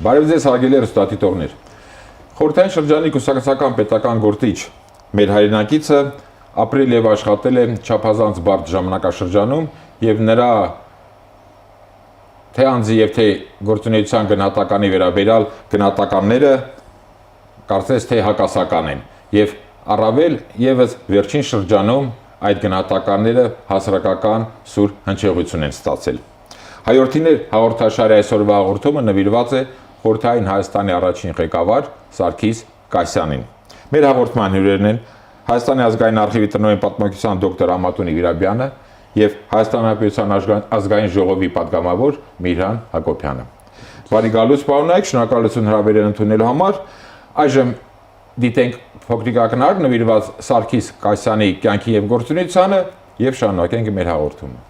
Բարև ձեզ հարգելի հեռուստադիտողներ։ Խորհրդային շրջանի կուսակցական պետական գործիչ մեր հայրենակիցը ապրել եւ աշխատել է չափազանց բարդ ժամանակաշրջանում եւ նրա թե անձի եւ թե գործունեության գնահատականի վերաբերյալ գնահատականները կարծես թե հակասական են եւ առավել եւս վերջին շրջանում այդ գնահատականները հասարակական սուր հնչեղություն են ստացել։ Հայորդիներ հաղորդաշարի այսօրվա հաղորդումը նվիրված է Խորհրդային Հայաստանի առաջին ղեկավար Սարգիս Կայսյանին։ Մեր հաղորդման հյուրերն են Հայաստանի ազգային արխիվի տնօրեն պատմագիտության դոկտոր Ամատունի Վիրաբյանը եւ Հայաստանի Հանրապետության ազգային ժողովի պատգամավոր Միրհան Հակոբյանը։ Բարի գալուց պարոնայք, շնորհակալություն հրավերն ընդունելու համար։ Այժմ դիտենք փոքրիկ ակնարկ նվիրված Սարգիս Կայսյանի կյանքի եւ գործունեությանը եւ շարունակենք մեր հաղորդումը։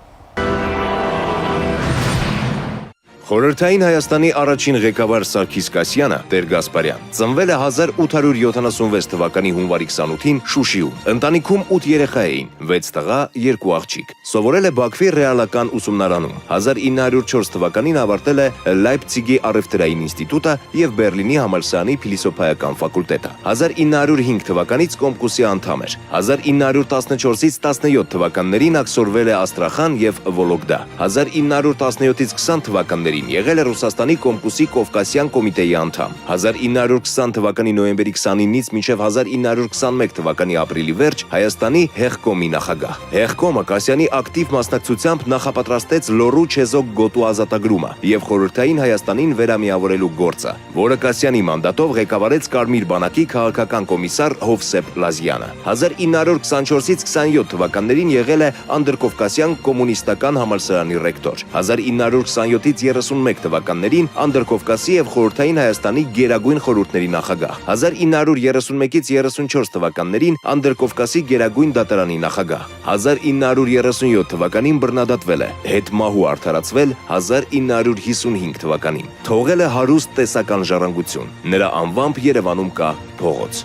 Խորհրդային Հայաստանի առաջին ղեկավար Սարգիս Կայսյանը, Տեր Գասպարյան, ծնվել է 1876 թվականի հունվարի 28-ին Շուշիում։ Ընտանիքում 8 երեխա էին, 6 տղա, 2 աղջիկ։ Սովորել է Բաքվի ռեալական ուսումնարանում։ 1904 թվականին ավարտել է Լայպցիգի առևտրային ինստիտուտը եւ Բերլինի համալսարանի փիլիսոփայական ֆակուլտետը։ 1905 թվականից Կոմկուսի անդամ էր։ 1914-ից 17 թվականներին աքսորվել է Աստրախան եւ Վոլոգդա։ 1917-ից 20 թվականներին եղել է Ռուսաստանի Կոմկուսի Կովկասյան կոմիտեի անդամ։ 1920 թվականի նոյեմբերի 29-ից մինչև 1921 թվականի ապրիլի վերջ Հայաստանի Հեղկոմի նախագահ։ Հեղկոմը Կայսյանի ակտիվ մասնակցությամբ նախապատրաստեց Լոռու չեզոք գոտու ազատագրումը եւ Խորհրդային Հայաստանին վերամիավորելու գործը, որը Կայսյանի մանդատով ղեկավարեց Կարմիր բանակի քաղաքական կոմիսար Հովսեփ Լազյանը։ 1924-ից 27 թվականներին եղել է Անդրկովկասյան կոմունիստական համալսարանի ռեկտոր։ 1927-ից 31 թվականներին Անդրկովկասի եւ Խորհրդային Հայաստանի գերագույն խորհուրդների նախագահ։ 1931-ից 34 թվականներին Անդրկովկասի գերագույն դատարանի նախագահ։ 1937 թվականին բռնադատվել է, հետմահու արդարացվել 1955 թվականին։ Թողել է հարուստ տեսական ժառանգություն։ Նրա անվամբ Երևանում կա փողոց։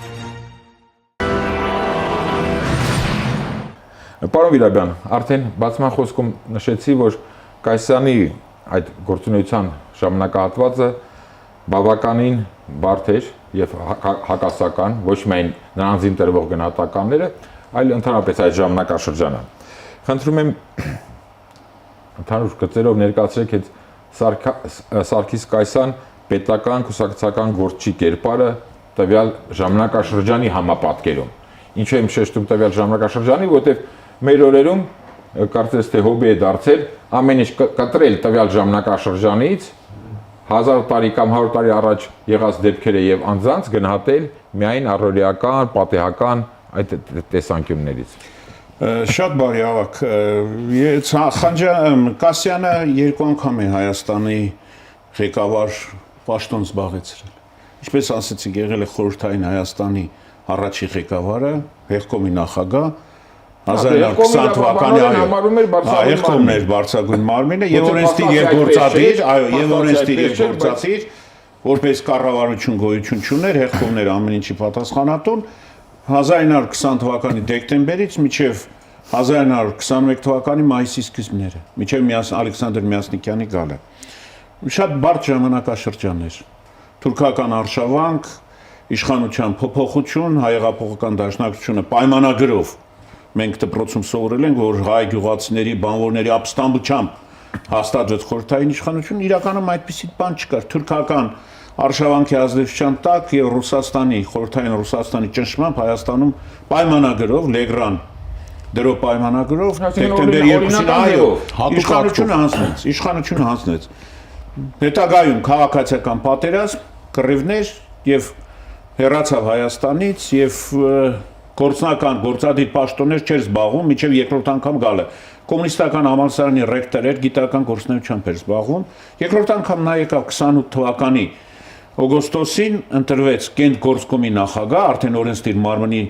Պարոն Վիրաբյան, արդեն բացման խոսքում նշեցի, որ Կայսյանի այդ գործունեության ժամանակահատվածը բավականին բարդ էր եւ հակասական, ոչ միայն նրանցին տրվող գնահատականները, այլ ընդհանրապես այդ ժամանակաշրջանը։ Խնդրում եմ ընդհանուր գծերով ներկայացրեք այդ Սարգիս Կայսյան պետական կուսակցական գործչի կերպարը տվյալ ժամանակաշրջանի համապատկերում։ Ինչու եմ շեշտում տվյալ ժամանակաշրջանի, որովհետեւ մեր օրերում կարծես թե հոբի է դարձել ամեն ինչ կտրել տվյալ ժամանակաշրջանից 1000 տարի կամ 100 տարի առաջ եղած դեպքերը եւ անձանց գնահատել միայն առօրեական, պատեհական այդ տեսանկյուններից։ Շատ բարի ավակ։ Կայսյանը 2 անգամ է Հայաստանի ղեկավար պաշտոն զբաղեցրել։ Ինչպես ասեցիք, եղել է Խորհրդային Հայաստանի առաջին ղեկավարը, Հեղկոմի նախագահ 1920 թվականի Հեղկոմն էր բարձրագույն մարմինը եւ օրենսդիր եւ գործադիր, այո, եւ օրենսդիր եւ գործադիր, որպես կառավարություն գոյություն չուներ, Հեղկոմն էր ամեն ինչի պատասխանատուն 1920 թվականի դեկտեմբերից մինչեւ 1921 թվականի մայիսի սկիզբները, մինչեւ Ալեքսանդր Միասնիկյանի գալը։ Շատ բարդ ժամանակաշրջան էր։ Թուրքական արշավանք, իշխանության փոփոխություն, հայեղափոխական դաշնակցությունը պայմանագրով մենք դպրոցում սովորել ենք, որ հայ գյուղացիների, բանվորների ապստամբությամբ հաստատվեց խորհրդային իշխանություն, իրականում այդպիսի բան չկար։ Թուրքական արշավանքի ազդեցության տակ եւ Ռուսաստանի, խորհրդային Ռուսաստանի ճնշմամբ Հայաստանում պայմանագրով, Լեգրան դրո պայմանագրով դեկտեմբերի 2-ին այո, իշխանությունը հանձնեց։ Հետագայում քաղաքացիական պատերազմ, կռիվներ եւ հեռացավ Հայաստանից եւ գործնական գործադիր պաշտոններ չէր զբաղվում, մինչև երկրորդ անգամ գալը։ Կոմունիստական համալսարանի ռեկտոր էր, գիտական գործունեությամբ էր զբաղվում։ Երկրորդ անգամ նա եկավ 28 թվականի օգոստոսին, ընտրվեց Կենտգործկոմի նախագահ, արդեն օրենսդիր մարմնի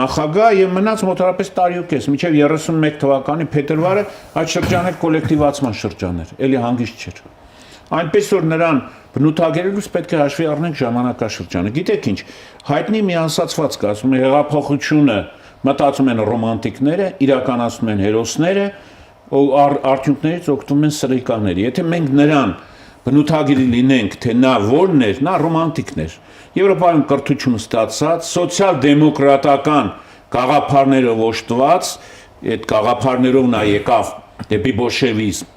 նախագահ եւ մնաց մոտավորապես տարի ու կես, մինչև 31 թվականի փետրվարը այդ շրջանը կոլեկտիվացման շրջան էր, էլի հանգիստ չէր։ Այնպես որ նրան բնութագերելուց պետք է հաշվի առնենք ժամանակաշրջանը։ Գիտեք ինչ, հայտնի մի ասացվածք ասում է հեղափոխությունը մտածում են ռոմանտիկները, իրականացնում են հերոսները, արդյունքներից օգտվում են սրիկաները։ Եթե մենք նրան բնութագիրի լինենք, թե նա որն էր, նա ռոմանտիկն էր։ Եվրոպայում կրթություն ստացած, սոցիալ-դեմոկրատական գաղափարներով օժտված, այդ գաղափարներով նա եկավ դեպի բոլշևիզմ։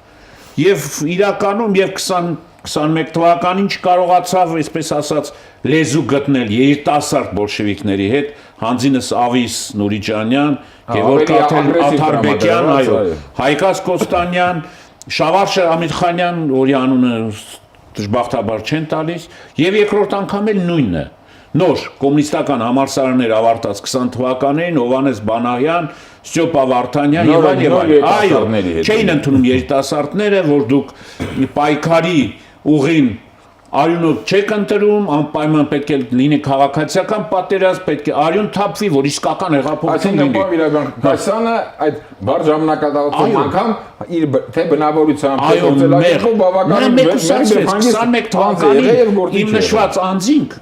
Եվ իրականում եւ 20-21 թվականին չկարողացավ, այսպես ասած, լեզու գտնել երիտասարդ բոլշևիկների հետ, հանձինս Ավիս Նուրիջանյան, Գևորգ Աթարբեկյան, այո, Հայկաս Կոստանյան, Շավարշ Ամիրխանյան, որի անունը դժբախտաբար չեն տալիս, եւ երկրորդ անգամ էլ նույնը։ Նոր կոմունիստական համալսարաններ ավարտած 20 թվականներին Հովհաննես Բանահյան, Ստյոպա Վարդանյան եւ այլն, այո, չէին ընդունում երիտասարդները, որ դուք պայքարի ուղին արյունով չեք ընտրում, անպայման պետք է լինի քաղաքացիական պատերազմ, պետք է արյուն թափվի, որ իսկական հեղափոխություն լինի։ Այսինքն Կասյանը այդ բարձ ժամանակահատվածում անգամ իր թե բնավորությամբ թե գործելակերպով բավականին 21 թվականին իմ նշված անձինք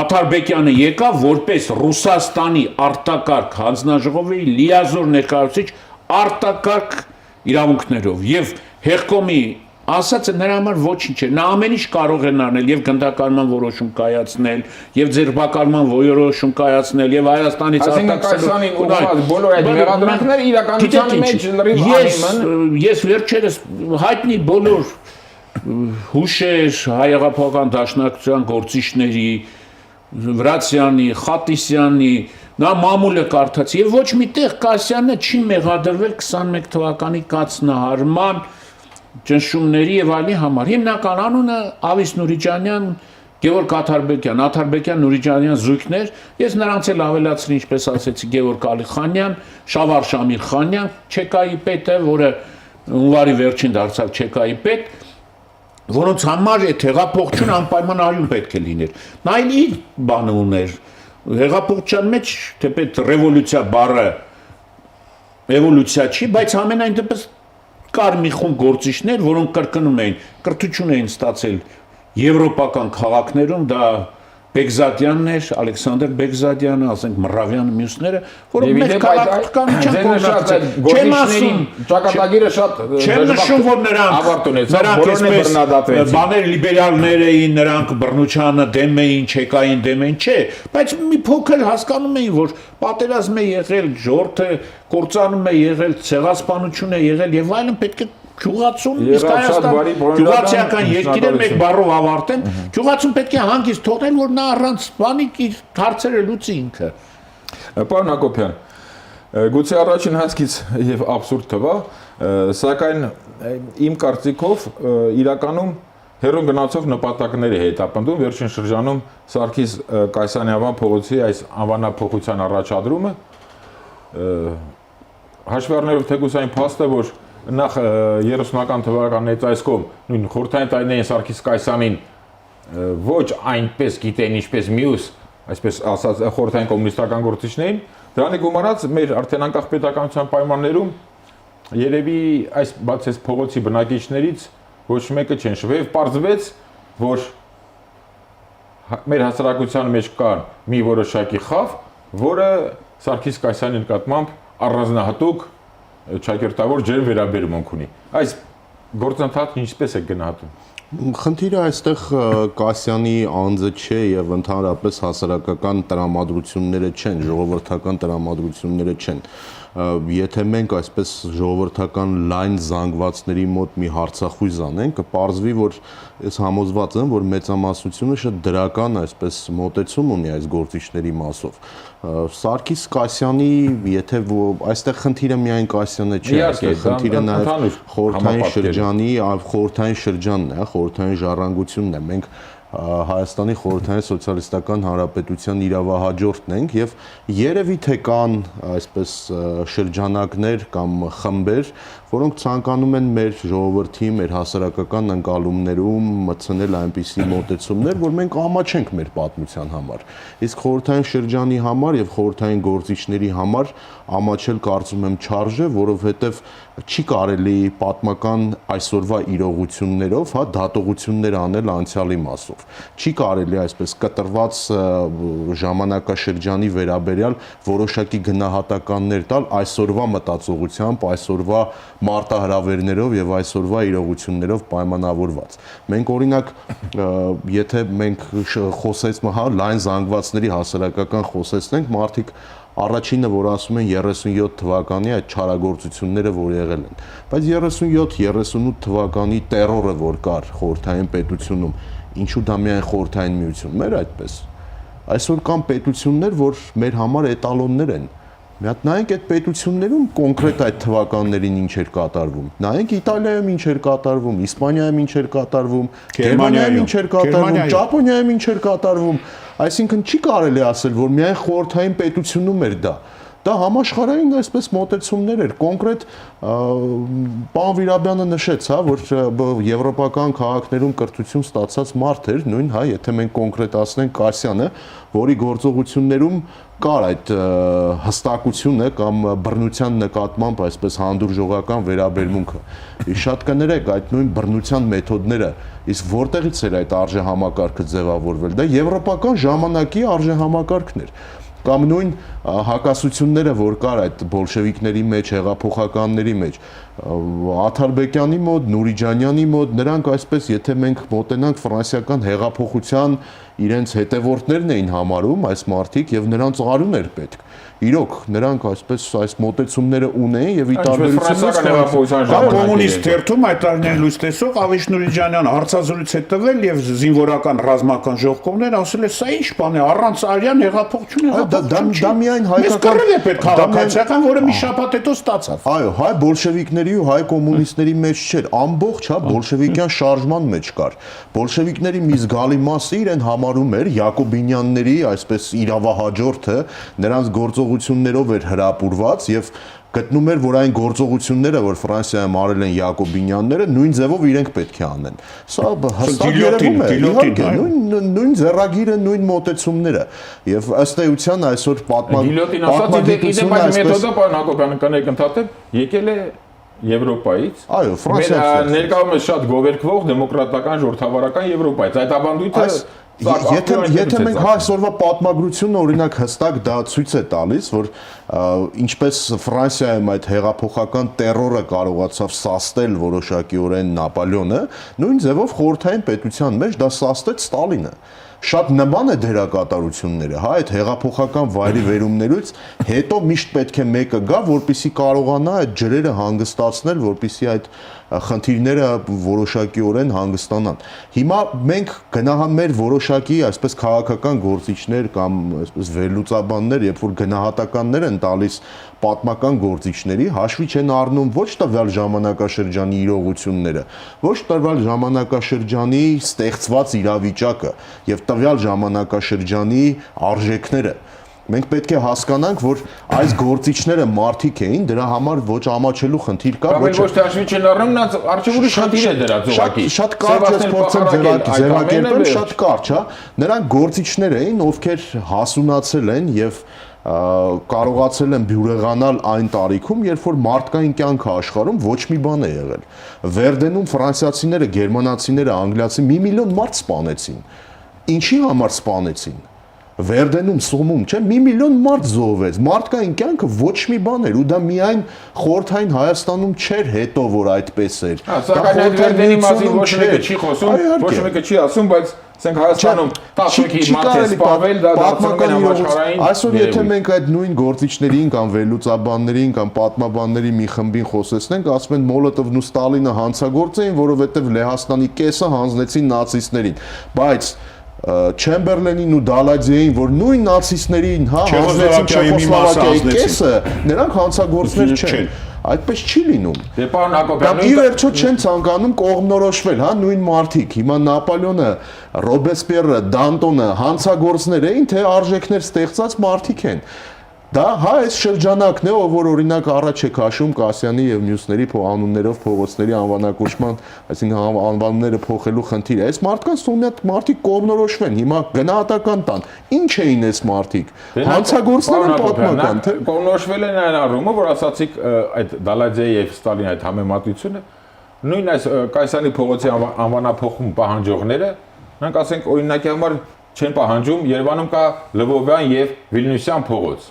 Աթարբեկյանը եկավ որպես Ռուսաստանի արտակարգ հանձնաժողովի լիազոր ներկայացուցիչ արտակարգ իրավունքներով եւ հեղկոմի ասածը նրա համար ոչինչ է, նա ամեն ինչ կարող է անել եւ գնդակարման որոշում կայացնել եւ ձերբակալման որոշում կայացնել եւ Հայաստանից արտաքսել բոլոր այդ մեղադրանքները իրականության մեջ լրիվ անիմն։ Ես վերջերս հայտնի բոլոր հուշեր հայեղափոխական դաշնակցության գործիչների Վրացյանի, Խատիսյանի, նա մամուլը կարդաց եւ ոչ միտեղ Կասյանը չի մեղադրվել 21 թվականի կաթնահարման ճնշումների եւ այլի համար։ Հիմնական անունը Ավիս Նուրիջանյան, Գևորգ Աթարբեկյան, Աթարբեկյան Նուրիջանյան զույգներ, ես նրանց էլ ավելացրի, ինչպես ասեցի, Գևորգ Ալիխանյան, Շավարշ Ամիրխանյան, ՉԿ-ի պետը, որը հունվարի վերջին դարձավ ՉԿ-ի պետ, որոնց համար այդ հեղափոխությունը անպայման արյուն պետք է լիներ։ Նա այլ իր բանը ուներ։ Հեղափոխության մեջ թեպետ ռևոլյուցիա բառը էվոլյուցիա չի, բայց ամենայն դեպս կար մի խումբ գործիչներ, որոնք կրկնում էին, կրթություն էին ստացել եվրոպական քաղաքներում, դա Բեգզադյանն էր, Ալեքսանդր Բեգզադյանը, ասենք Մռավյանը, մյուսները, որոնք մեր քաղաքականության կողմնակցել։ Չեմ ասում, ճակատագիրը շատ չեմ նշում, որ նրանք բաներ լիբերալներ էին, նրանք բռնությանը դեմ էին, ՉԿ-ին դեմ էին, չէ, բայց մի փոքր հասկանում էին, որ պատերազմ է եղել, ժողովուրդը կործանում է եղել, ցեղասպանություն է եղել եւ այլն, պետք է Գյուղացուն իսկ Հայաստան գյուղացիական երկիրը մեկ բառով ավարտեն, գյուղացուն պետք է հանգիստ թողնել, որ նա առանց բանի իր հարցերը լուծի ինքը։ Պարոն Հակոբյան, գուցե առաջին հասկից եւ աբսուրդ թվա, սակայն իմ կարծիքով իրականում հերոն գնացող նպատակների հետապնդում վերջին շրջանում Սարգիս Կայսանի անվան փողոցի այս անվանափոխության առաջադրումը հաշվի առնելով թեկուզ այն փաստը, որ նախ 30-ական թվականից այս կողմ նույն խորհրդային տարիներին Սարգիս Կայսյանին ոչ այնպես գիտեն ինչպես մյուս, այսպես ասած խորհրդային կոմունիստական գործիչներին, դրանի գումարած մեր արդեն անկախ պետականության պայմաններում երևի այս բաց այս փողոցի բնակիչներից ոչ մեկը չեն շփվել, պարզվեց, որ մեր հասարակության մեջ կա մի որոշակի խավ, որը Սարգիս Կայսյանի նկատմամբ առանձնահատուկ ճակերտավոր ջերմ վերաբերմունք ունի։ Այս գործընթացը ինչպես է գնահատում։ Խնդիրը այստեղ Կասյանի անձը չէ եւ ընդհանրապես հասարակական տրամադրությունները չեն, ժողովրդական տրամադրությունները չեն։ Եթե մենք այսպես ժողովրդական լայն զանգվածների մոտ մի հարցախույզ անենք, կպարզվի, որ ես համոզված եմ, որ մեծամասնությունը շատ դրական այսպես մոտեցում ունի այս գործիչների մասով։ Սարգիս Կասյանի, եթե այստեղ խնդիրը միայն Կասյանը չէ, խնդիրը նաև խորհրդային շրջանի, խորհրդային շրջանն է, խորհրդային ժառանգությունն է։ Մենք Հայաստանի խորհրդային սոցիալիստական հանրապետության իրավահաջորդն ենք եւ երևի թե կան այսպես շրջանակներ կամ խմբեր, որոնք ցանկանում են մեր ժողովրդի, մեր հասարակական ընկալումներում մտցնել այնպիսի մոտեցումներ, որ մենք ամաչենք մեր պատմության համար։ Իսկ խորհրդային շրջանի համար եւ խորհրդային գործիչների համար ամաչել կարծում եմ չարժե, որովհետեւ չի կարելի պատմական այսօրվա իրողություններով, հա, դատողություններ անել անցյալի մասով։ ձևով։ Չի կարելի այսպես կտրված ժամանակաշրջանի վերաբերյալ որոշակի գնահատականներ տալ այսօրվա մտածողությամբ, այսօրվա մարտահրավերներով եւ այսօրվա իրողություններով պայմանավորված։ Մենք օրինակ եթե մենք խոսեցինք լայն զանգվածների հասարակական խոսեցնենք, մարդիկ առաջինը, որ ասում են 37 թվականի այդ չարագործությունները, որ եղել են, բայց 37-38 թվականի տերորը, որ կար խորհրդային պետությունում, ինչու դա միայն խորհրդային միությունում էր այդպես։ Այսօր կան պետություններ, որ մեր համար էտալոններ են։ Մի հատ նայենք այդ պետություններում կոնկրետ այդ թվականներին ինչ էր կատարվում։ Նայենք Իտալիայում ինչ էր կատարվում, Իսպանիայում ինչ էր կատարվում, Գերմանիայում ինչ էր կատարվում, Ճապոնիայում ինչ էր կատարվում։ Այսինքն չի կարելի ասել, որ միայն խորհրդային պետությունում էր դա։ Դա համաշխարհային այսպես մոտեցումներ էր, կոնկրետ պարոն Վիրաբյանը նշեց, հա, որ եվրոպական քաղաքներում կրթություն ստացած մարդ էր, նույն, հա, եթե մենք կոնկրետացնենք Կասյանը, որի գործողություններում կար այդ հստակությունը կամ բռնության նկատմամբ այսպես հանդուրժողական վերաբերմունքը։ Իսկ շատ կներեք այդ նույն բռնության մեթոդները, իսկ որտեղից էր այդ արժեհամակարգը ձևավորվել։ Դա եվրոպական ժամանակի արժեհամակարգն էր։ Կամ նույն հակասությունները, որ կար այդ բոլշևիկների մեջ, հեղափոխականների մեջ, Աթարբեկյանի մոտ, Նուրիջանյանի մոտ, նրանք այսպես, եթե մենք մոտենանք ֆրանսիական հեղափոխության իրենց հետևորդներն էին համարում այս մարդիկ եւ նրանց արուն էր պետք։ Իրոք նրանք այսպես այս մոտեցումները ունեին եւ ի տարբերություն կոմունիստ թերթում այդ տարիներին լույս տեսող Ավիշ Նուրիջանյանը հարցազրույց է տվել եւ զինվորական ռազմական ժողովներ ասել է սա ինչ բան է առանց արյան հեղափոխություն դա միայն հայկական է պետք քաղաքացիական, որը մի շաբաթ հետո ստացավ։ Այո, հայ բոլշևիկների ու հայ կոմունիստների մեջ չէր, ամբողջ հա բոլշևիկյան շարժման մեջ կար։ Բոլշևիկների մի զգալի մասը իրեն համարում էր Յակոբինյանների այսպես իրավահաջորդը, նրանց գործողություններով էր հրապուրված եւ գտնում էր, որ այն գործողությունները, որ Ֆրանսիայում արել են Յակոբինյանները, նույն ձևով իրենք պետք է անեն։ Սա հստակ երևում է, իհարկե, նույն ձեռագիրը, նույն մոտեցումները։ Եվ ըստ էության այսօր պատմագիտությունը մեթոդը պարոն Հակոբյանը կներեք ընդհատեմ, եկել է Եվրոպայից։ Այո, Ֆրանսիայից։ Ներկայումս շատ գովերքվող դեմոկրատական ժողովրդական Եվրոպայից։ Այդ ավանդույթը Եթե մենք այսօրվա պատմագրությունը օրինակ հստակ դա ցույց է տալիս, որ ինչպես Ֆրանսիայում այդ հեղափոխական տերորը կարողացավ սաստել որոշակիորեն Նապոլեոնը, նույն ձևով խորհրդային պետության մեջ դա սաստեց Ստալինը։ Շատ նման է դերակատարությունները, հա, այդ հեղափոխական վայրի վերումներից հետո միշտ պետք է մեկը գա, որպեսզի կարողանա այդ ջրերը հանգստացնել, որպեսզի այդ խնդիրները որոշակիորեն հանգստանան։ Հիմա մենք մեր որոշակի այսպես քաղաքական գործիչներ կամ այսպես վերլուծաբաններ, երբ որ գնահատականներ են տալիս պատմական գործիչների, հաշվի չեն առնում ոչ տվյալ ժամանակաշրջանի իրողությունները, ոչ տվյալ ժամանակաշրջանի ստեղծված իրավիճակը եւ տվյալ ժամանակաշրջանի արժեքները։ Մենք պետք է հասկանանք, որ այս գործիչները մարդիկ էին, դրա համար ոչ ամաչելու խնդիր կա, ոչ թե հաշվի չեն առնում, նա արժևորի խնդիր է դրա զողակի։ Շատ կարճ ես փորձեմ ձևակերպել, շատ կարճ, հա։ Նրանք գործիչներ էին, ովքեր հասունացել են եւ կարողացել են բյուրեղանալ այն տարիքում, երբ որ մարդկային կյանքը աշխարհում ոչ մի բան է եղել։ Վերդենում ֆրանսիացիները, գերմանացիները, անգլիացի 1 միլիոն մարդ սպանեցին։ Ինչի համար սպանեցին։ Վերդենում, Սոմում, չէ, 1 միլիոն մարդ զոհվեց։ Մարդկային կյանքը ոչ մի բան էր ու դա միայն խորհրդային Հայաստանում չէր հետո որ այդպես էր։ Սակայն այդ Վերդենի մասին ոչ մեկը չի խոսում, ոչ մեկը չի ասում, բայց ասենք Հայաստանում 11-ի մարդ է սպավել, դա դարձնում է համաշխարհային։ Այսօր եթե մենք այդ նույն գործիչներին կամ վերլուծաբաններին կամ պատմաբանների մի խմբին խոսեցնենք, ասում են Մոլոտովն ու Ստալինը հանցագործ էին, որովհետև Լեհաստանի կեսը հանձնեցին նացիստներին, բայց Չեմբերլենին ու Դալադյեին, որ նույն նացիստներին, հա, հանձնեցին Չեխոսլովակիայի կեսը, նրանք հանցագործներ չեն։ Այդպես չի լինում։ Դե պարոն Հակոբյան, ի վերջո չեն ցանկանում կողմնորոշվել, հա, նույն մարդիկ։ Հիմա Նապոլեոնը, Ռոբեսպիերը, Դանտոնը հանցագործներ էին, թե արժեքներ ստեղծած մարդիկ են։ Դա հա այս շրջանակն է, ով որ օրինակ առաջ է քաշում Կասյանի եւ մյուսների անուններով փողոցների անվանակոչման, այսինքն անվանումները փոխելու խնդիրը։ Այս մարդկանց ունետ մարդիկ կողմնորոշվեն, հիմա գնահատական տան։ Ինչ էին այս մարդիկ։ Հանցագործներ են պատմական, թե կողմնորոշվել են այն առումով, որ ասացիք այդ Դալադյեի եւ Ստալինի այդ համեմատությունը, նույն այս Կասյանի փողոցի անվանափոխում պահանջողները նրանք ասենք օրինակի համար չեն պահանջում Երևանում կա Լվովյան եւ Վիլնյուսյան փողոց։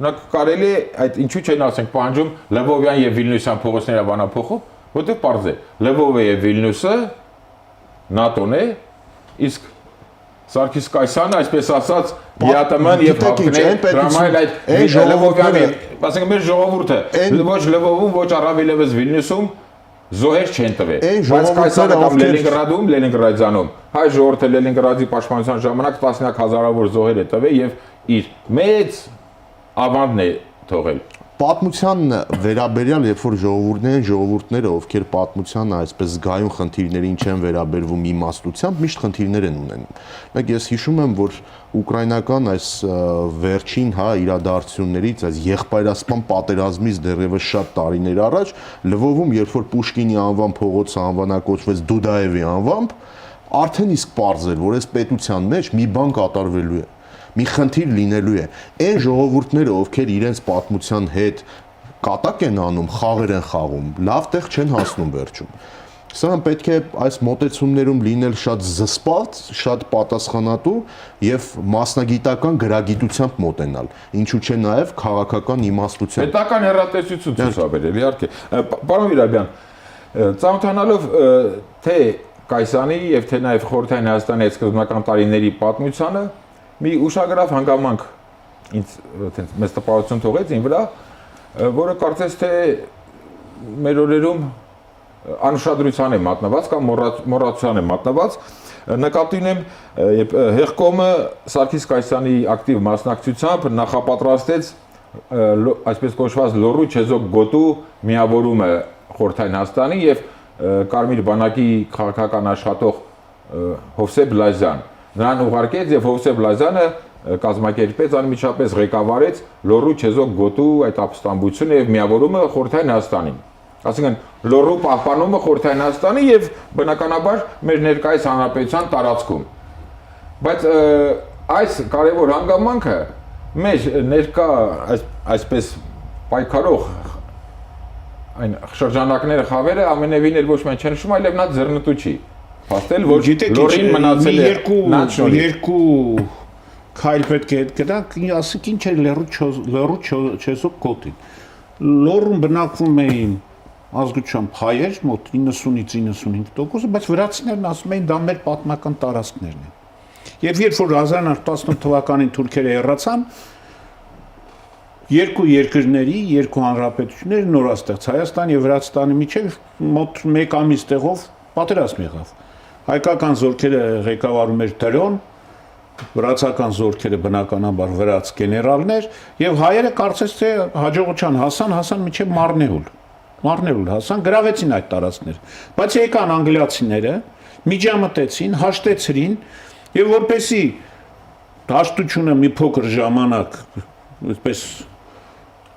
Նրանք կարելի է այդ ինչու չեն ասենք պահանջում Լվովյան եւ Վիլնյուսյան փողոցները բանափոխով, որտեղ պարզ է Լվովը եւ Վիլնյուսը ՆԱՏՕ-ն է, իսկ Սարգիս-Կայսյանը, այսպես ասած, ԵԱՏՄ-ն եւ ՀԱՊԿ-ն դրամայել այդ Լվովյանը, ասենք մեր ժողովուրդը, ոչ Լվովում, ոչ առավելևս Վիլնյուսում զոհեր չեն տվել։ Բայց Կայսյանը կամ Լենինգրադում, Լենինգրադյանում, հայ ժողովուրդը Լենինգրադի պաշտպանության ժամանակ տասնյակ հազարավոր զոհեր է տվել եւ իր մեծ ավանդն է թողել։ Պատմության վերաբերյալ, երբ որ ժողովուրդները, ովքեր պատմության այսպես զգայուն խնդիրներին չեն վերաբերվում իմաստությամբ, միշտ խնդիրներ են ունենում։ Մեկ ես հիշում եմ, որ ուկրաինական այս վերջին իրադարձություններից, այս եղբայրասպան պատերազմից դեռևս շատ տարիներ առաջ, Լվովում, երբ որ Պուշկինի անվան փողոցը անվանակոչվեց Դուդաևի անվամբ, արդեն իսկ պարզ էր, որ այս պետության մեջ մի բան կատարվելու է։ Մի խնդիր լինելու է։ Այն ժողովուրդները, ովքեր իրենց պատմության հետ կատակ են անում, խաղեր են խաղում, լավ տեղ չեն հասնում վերջում։ Սրանք պետք է այս մոտեցումներում լինել շատ զսպած, շատ պատասխանատու եւ մասնագիտական գրագիտությամբ մոտենալ։ Ինչու՞ չէ նաեւ քաղաքական իմաստությամբ։ Պետական հեռատեսություն ցուցաբերել, իհարկե։ Պարոն Վիրաբյան, ծանոթանալով թե Կայսյանի եւ թե նաեւ Խորհրդային Հայաստանի այդ սկզբնական տարիների պատմությանը մի ուշագրավ հանգամանք ինձ մեծ տպավորություն թողեց ին վրա, որը կարծես թե մեր օրերում անուշադրության է մատնված կամ մոռացության է մատնված, նկատի ունեմ Հեղկոմը Սարգիս-Կայսյանի ակտիվ մասնակցությամբ նախապատրաստեց այսպես կոչված լոռու չեզոք գոտու միավորումը Խորհրդային Հայաստանի եւ Կարմիր բանակի քաղաքական աշխատող Հովսեփ Բլազյան նրան ուղարկեց եւ Հովսեփ Բլազյանը կազմակերպեց անմիջապես ղեկավարեց լոռու չեզոք գոտու այդ ապստամբությունը եւ միավորումը Խորհրդային Հայաստանին։ Այսինքն լոռու պահպանումը Խորհրդային Հայաստանի եւ բնականաբար մեր ներկայիս հանրապետության տարածքում։ Բայց այս կարևոր հանգամանքը մեր ներկա այսպես պայքարող այն շրջանակները խավերը ամենևին էլ ոչ միայն չեն նշում, այլև նա ձեռնտու չի։ Փաստել որ լոռին մնացել է երկու քայլ պետք է հետ գնանք, ասենք ինչ է լոռու չեզոք գոտին։ Լոռում բնակվում էին ազգությամբ հայեր մոտ 90-ից 95%, բայց վրացիներն ասում էին դա մեր պատմական տարածքներն են։ Եվ երբ որ 1918 թվականին թուրքերը հեռացան, երկու երկրների, երկու հանրապետությունների նորաստեղծ Հայաստան եւ Վրաստանի միջեւ մոտ 1 ամիս տեղով պատերազմ եղավ։ Հայկական զորքերը ղեկավարում էր Տրոն, վրացական զորքերը բնականաբար վրաց գեներալներ եւ հայերը կարծես թե հաջողության հասան մինչեւ Մարնեուլ հասան, գրավեցին այդ տարածքներ։ Բայց եկան անգլիացիները, միջամտեցին, հաշտեցրին եւ որպեսի դաշտությունը մի փոքր ժամանակ այսպես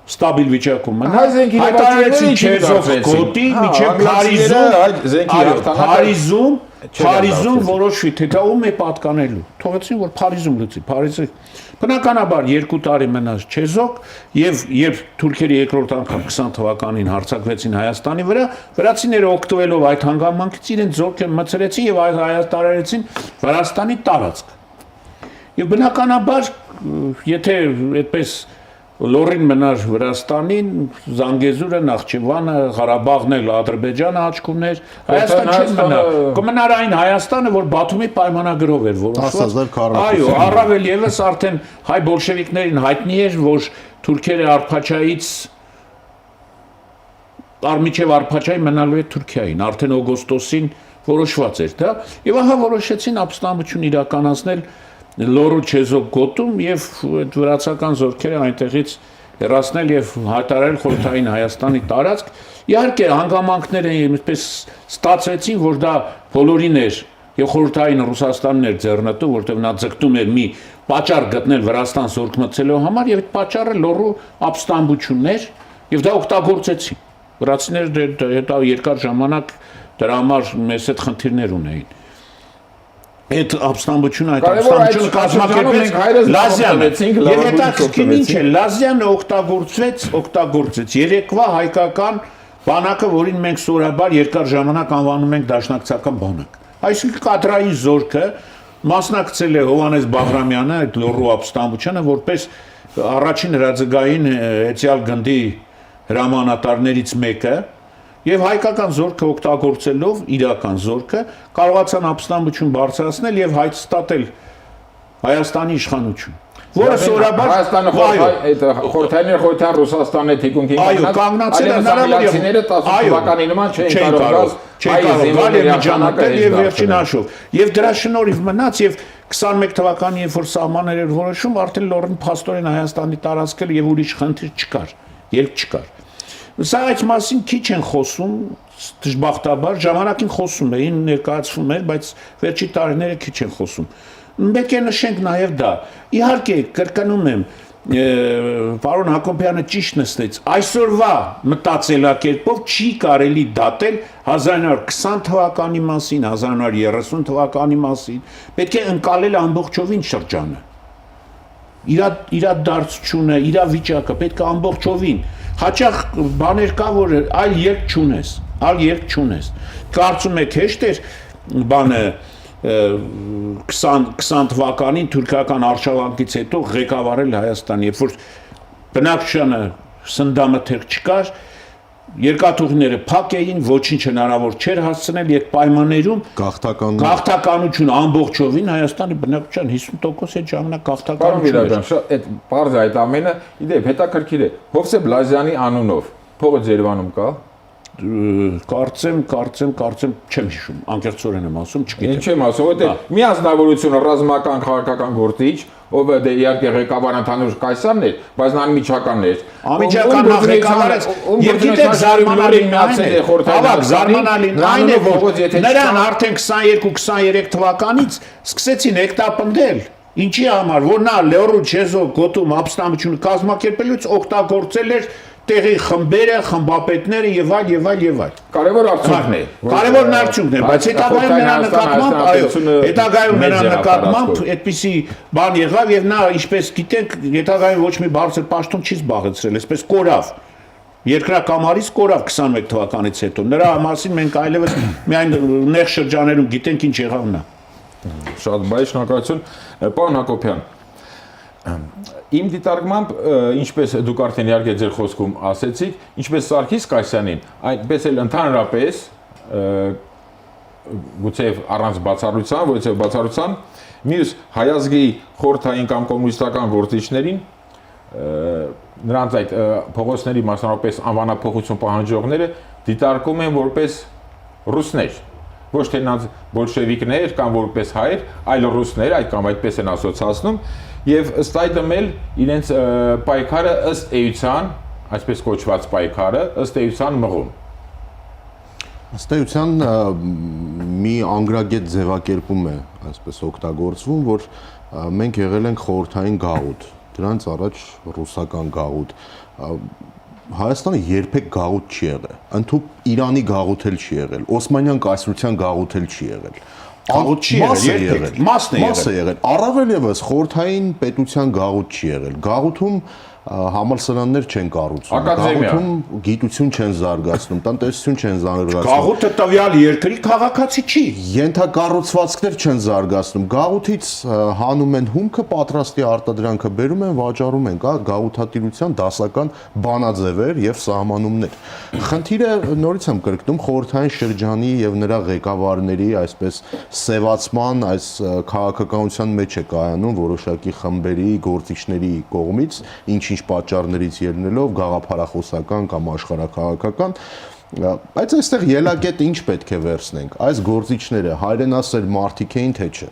ստաբիլ վիճակում մնա, հայտարարեցին չեզոք գոտի միջև Փարիզում որոշվի թե դա ում է պատկանելու։ Թողեցին որ Փարիզում լուծի, Փարիզը բնականաբար 2 տարի մնաց չեզոք եւ երբ թուրքերը երկրորդ անգամ 20 թվականին հարձակվեցին Հայաստանի վրա, վրացիները օգտվելով այդ հանգամանքից իրենց զորքերը մցրեցին եւ հայտարարեցին Վրաստանի տարածք։ Եվ բնականաբար եթե այդպես լոռին մնար Վրաստանին, Զանգեզուրը, Նախճիվանը, Ղարաբաղն էլ Ադրբեջանը աչքումներ, Հայաստան չէր մնա։ Կմնար այն Հայաստանը, որ Բաթումի պայմանագրով էր որոշված։ Այո, առավել եւս արդեն հայ բոլշևիկներին հայտնի էր, որ թուրքերը Արփաչայից Արմիջև Արփաչայի մնալու է Թուրքիային, արդեն օգոստոսին որոշված էր դա, եւ ահա որոշեցին ապստամբություն իրականացնել լոռու չեզոք գոտում եւ այդ վրացական զորքերը այնտեղից հեռացնել եւ հայտարարել Խորհրդային Հայաստանի տարածք։ Իհարկե հանգամանքները այնպես ստացվեցին, որ դա բոլորին էր եւ Խորհրդային Ռուսաստանն էր ձեռնտու, որտեղ նա ձգտում էր մի պատճառ գտնել Վրաստան զորք մտցելու համար եւ այդ պատճառը լոռու ապստամբություններ եւ դա օգտագործեցին։ Վրացիները հետո երկար ժամանակ դրա համար մեծ այդ խնդիրներ ունեին։ Այդ ապստամբությունը այդ ապստամբությունը կազմակերպեց Լազյանը եւ հետաքրքիր ինչ է Լազյանը օգտագործեց երեկվա հայկական բանակը, որին մենք սովորաբար երկար ժամանակ անվանում ենք դաշնակցական բանակ։ Այսինքն կադրային զորքը մասնակցել է Հովհաննես Բաղրամյանը այդ լոռու ապստամբությանը որպես առաջին հրաձգային էցիալ գնդի հրամանատարներից մեկը եւ հայկական զորքը օգտագործելով իրական զորքը կարողացան ապստամբություն բարձրացնել եւ հայտստատել Հայաստանի իշխանություն, որը սովորաբար Հայաստանը խորհրդային խորհրդան Ռուսաստանի թիկունքին կանգնած հնարավորությունները 10 թվականի նման չէին կարող եւ միջանակել եւ վերջին հաշվով եւ դրա շնորհիվ մնաց եւ 21 թվականի երբ որ սահմաններ էր որոշում արդեն լոռին փաստորեն Հայաստանի տարածքը եւ ուրիշ խնդիր չկար, ելք չկար։ Սա այդ մասին քիչ են խոսում, դժբախտաբար ժամանակին խոսում էին, ներկայացվում էր, բայց վերջի տարիները քիչ են խոսում։ Մեկ է նշենք նաև դա։ Իհարկե, կրկնում եմ, պարոն Հակոբյանը ճիշտ նստեց, այսօրվա մտածելակերպով չի կարելի դատել 1920 թվականի մասին, 1930 թվականի մասին, պետք է ընկալել ամբողջովին շրջանը։ Իր դարձությունը, իր վիճակը պետք է ամբողջովին հաճախ բաներ կա որ այլ երկ չունես կարծում եք հեշտ էր բանը 20 թվականին թուրքական արշավանքից հետո ղեկավարել Հայաստան երբ որ բնակչությանը սնդամթերք չկար երկաթուղիները փակ էին ոչինչ հնարավոր չէր հասցնել եւ պայմաններում գաղթականություն ամբողջովին Հայաստանի բնակչության 50% այդ ժամանակ գաղթականություն էր։ Այդ բարձր այդ ամենը իդեպ հետաքրքիր է Հովսեփ Լազյանի անունով փողը Երևանում կա Կարծեմ չեմ հիշում անկեղծորեն եմ ասում չգիտեմ Ինչ եմ ասում որտեղ մի ազնվորությունը ռազմական քաղաքական գործիչ ով դե իհարկե ղեկավար ընդհանուր կայսարն էր բայց նա անմիջականն էր անմիջական ղեկավարից եւ գիտեք զարմանալին այն է որ նրան արդեն 22-23 թվականից սկսեցին հեկտապնդել ինչի համար որ նա լեոռու չեզո գոտում ապստամբությունը կազմակերպելուց օգտագործել էր տեղի խմբերը, խմբապետները եւ այլ։ Կարևոր արդյունքն է։ Կարևորն արդյունքն է, բայց հետագայում նրա նկատմամբ, այո, հետագայում նրա նկատմամբ այդպիսի բան եղավ եւ նա, ինչպես գիտենք, հետագայում ոչ մի բարձր պաշտոն չի զբաղեցրել, այսպես կորավ։ Երկրակամարից կորավ 21 թվականից հետո։ Նրա մասին մենք այլևս միայն նեղ շրջաներում գիտենք ինչ եղավ նա։ Շատ բայ շնորհակալություն, պարոն Հակոբյան։ Իմ դիտարկմամբ, ինչպես դուք արդեն իհարկե ձեր խոսքում ասեցիք, ինչպես Սարգիս Կայսյանին, այնպես էլ ընդհանրապես գուցե առանց բացառության, որովհետև բացառության մյուս հայազգի խորհրդային կամ կոմունիստական գործիչներին նրանց այդ փողոցների մասնավորապես անվանափոխություն պահանջողները դիտարկում են որպես ռուսներ, ոչ թե նրանց բոլշևիկներ կամ որպես հայեր, այլ ռուսներ, այդ կամ այդպես են ասոցացնում Եվ ըստ այդմ էլ իրենց պայքարը ըստ էության, այսպես կոչված պայքարը, ըստ էության մղում։ Ըստ էության մի անգրագետ ձևակերպում է, այսպես օգտագործվում, որ մենք եղել ենք խորհրդային գաղութ, դրանց առաջ ռուսական գաղութ։ Հայաստանը երբեք գաղութ չի եղել, ընդհանուր Իրանի գաղութ էլ չի եղել, Օսմանյան կայսրության գաղութ էլ չի եղել։ Գաղութ չի եղել, մասն է եղել։ Առավել եւս խորհրդային պետության գաղութ չի եղել։ Գաղութում համալսարաններ չեն կառուցում, գաղութում գիտություն չեն զարգացնում, տնտեսություն չեն զարգացնում։ Գաղութը տվյալ երկրի քաղաքացի չի։ Ենթակառուցվածքներ չեն զարգացնում։ Գաղութից հանում են հումքը, պատրաստի արտադրանքը բերում են, վաճառում են, կա գաղութատիրության դասական բանաձևեր եւ սահմանումներ։ Խնդիրը նորից եմ կրկնում խորհրդային շրջանի եւ նրա ղեկավարների այսպես սևացման, այս քաղաքականության մեջ է կայանում որոշակի խմբերի, գործիչների կողմից, ինչ պատճառներից ելնելով գաղափարախոսական կամ աշխարհաքաղաքական, բայց այստեղ ելակետը ինչ պետք է վերցնենք, այս գործիչները հայրենասեր մարդիկ էին թե չէ։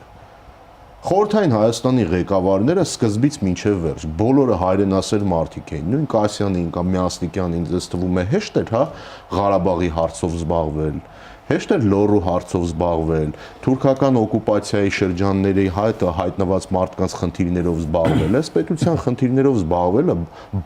Խորհրդային Հայաստանի ղեկավարները սկզբից մինչև վերջ բոլորը հայրենասեր մարդիկ էին, նույն Կասյանին կամ Միասնիկյանին դες թվում է հեշտ էր, հա, Ղարաբաղի հարցով զբաղվել, հեշտ էր լոռու հարցով զբաղվել, թուրքական օկուպացիայի շրջանների հայտնված մարդկանց խնդիրներով զբաղվել, այս պետության խնդիրներով զբաղվելը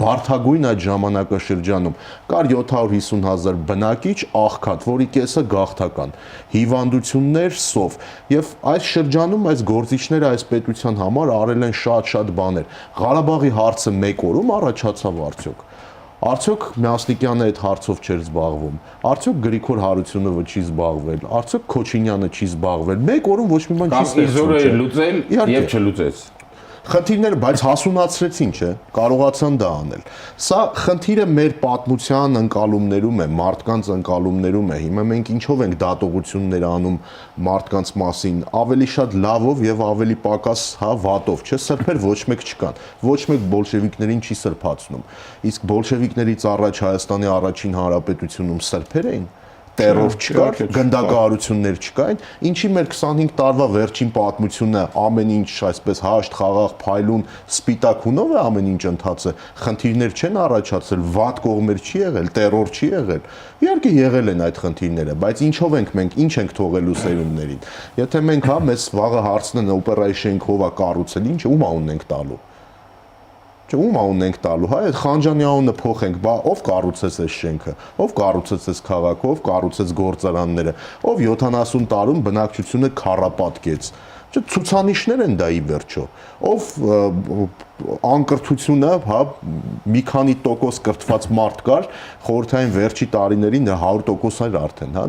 բարդագույն այդ ժամանակաշրջանում կար 750,000 բնակիչ աղքատ, որի կեսը գաղթական, հիվանդություններ, սով, եւ այս շրջանում այս գործիչները այս պետության համար արել են շատ բաներ։ Ղարաբաղի հարցը մեկ օրում առաջացավ արդյոք։ Արդյոք Մյասնիկյանը այդ հարցով չէր զբաղվում։ Արդյոք Գրիգոր Հարությունովը չի զբաղվել։ Արդյոք Քոչինյանը չի զբաղվել։ Մեկ օրում ոչ մի բան չի Կամ իզորը լուծել եւ չլուծեց։ Խնդիրները, բայց հասունացրեցին, չէ՞, կարողացան դա անել։ Սա խնդիրը մեր պատմության ընկալումներում է, մարդկանց ընկալումներում է։ Հիմա մենք ինչով ենք դատողություններ անում մարդկանց մասին, ավելի շատ լավով եւ ավելի պակաս, հա, վատով, չէ՞, սրբեր ոչ մեկ չկան։ Ոչ մեկ բոլշևիկներին չի սրբացնում։ Իսկ բոլշևիկներից առաջ Հայաստանի առաջին հանրապետությունում սրբեր էին։ Տերոր չկար, գնդակահարություններ չկային, ինչի մեր 25 տարվա վերջին պատմությունը ամեն ինչ այսպես հաշտ, խաղաղ, փայլուն, սպիտակ հունով է ամեն ինչ ընթացել, խնդիրներ չեն առաջացել, վատ կողմեր չի եղել, տերոր չի եղել։ Իհարկե եղել են այդ խնդիրները, բայց ինչով ենք մենք, ինչ ենք թողելու սերունդներին։ Եթե մենք հա մեզ վաղը հարցնեն օպերայի շենքով է կառուցել, ինչ ում ունենք տալու։ Չէ, ում ունենք տալու, հա, այդ Խանջանի անունը փոխենք, բա ով կառուցեց այս շենքը, ով կառուցեց այս քաղաքը, ով կառուցեց գործարանները, ով 70 տարում բնակչությունը քառապատկեց։ Չէ, ցուցանիշներ են դա ի վերջո։ Ով անկրթությունը, հա, մի քանի տոկոս կրթված մարդ կար, խորհրդային վերջի տարիներին 100% էր արդեն, հա,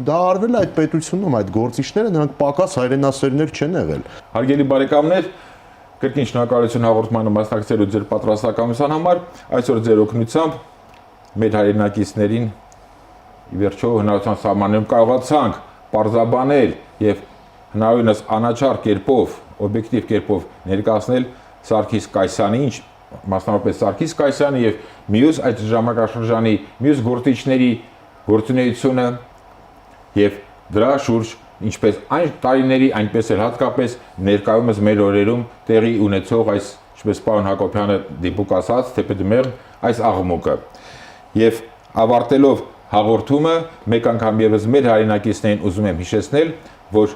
դա արվել է այդ պետությունում, այդ գործիչները նրանք պակաս հայրենասերներ չեն եղել։ Հարգելի բարեկամներ, կրկին շնորհակալություն հաղորդմանը մասնակցելու ձեր պատրաստակամության համար։ Այսօր ձեր օգնությամբ մեր հայրենակիցներին ի վերջո հնարավորության սահմաններում կարողացանք պարզաբանել եւ հնարավորինս անաչառ կերպով, օբյեկտիվ կերպով ներկայացնել Սարգիս Կայսյանի, մասնավորապես Սարգիս Կայսյանի եւ մյուս այդ ժամանակաշրջանի մյուս գործիչների գործունեությունը եւ դրա շուրջ ինչպես այն տարիների, այնպես էլ հատկապես ներկայումս մեր օրերում տեղի ունեցող այս, ինչպես պարոն Հակոբյանը դիպուկ ասաց, թեպետմեղ այս աղմուկը։ Եվ ավարտելով հաղորդումը, մեկ անգամ եւս մեր հայրենակիցներին ուզում եմ հիշեցնել, որ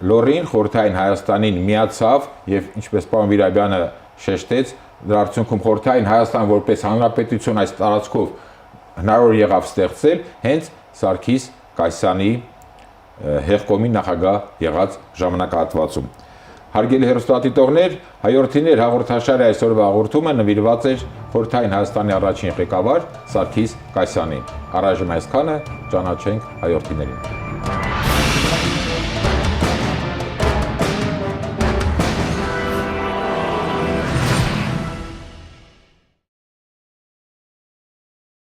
Լոռին խորհրդային Հայաստանին միացավ եւ ինչպես պարոն Վիրաբյանը շեշտեց, դրա արդյունքում խորհրդային Հայաստան որպես հանրապետություն այս տարածքով հնարավոր եղավ ստեղծել հենց Սարգիս Կայսյանի հեղկոմի նախագահ եղած ժամանակահատվածում։ Հարգելի հեռուստադիտողներ, հայորդիներ հաղորդաշարի այսօրվա հաղորդումը նվիրված էր խորհրդային Հայաստանի առաջին ղեկավար Սարգիս Կայսյանին։ Առայժմ այսքանը, ճանաչենք հայորդիներին։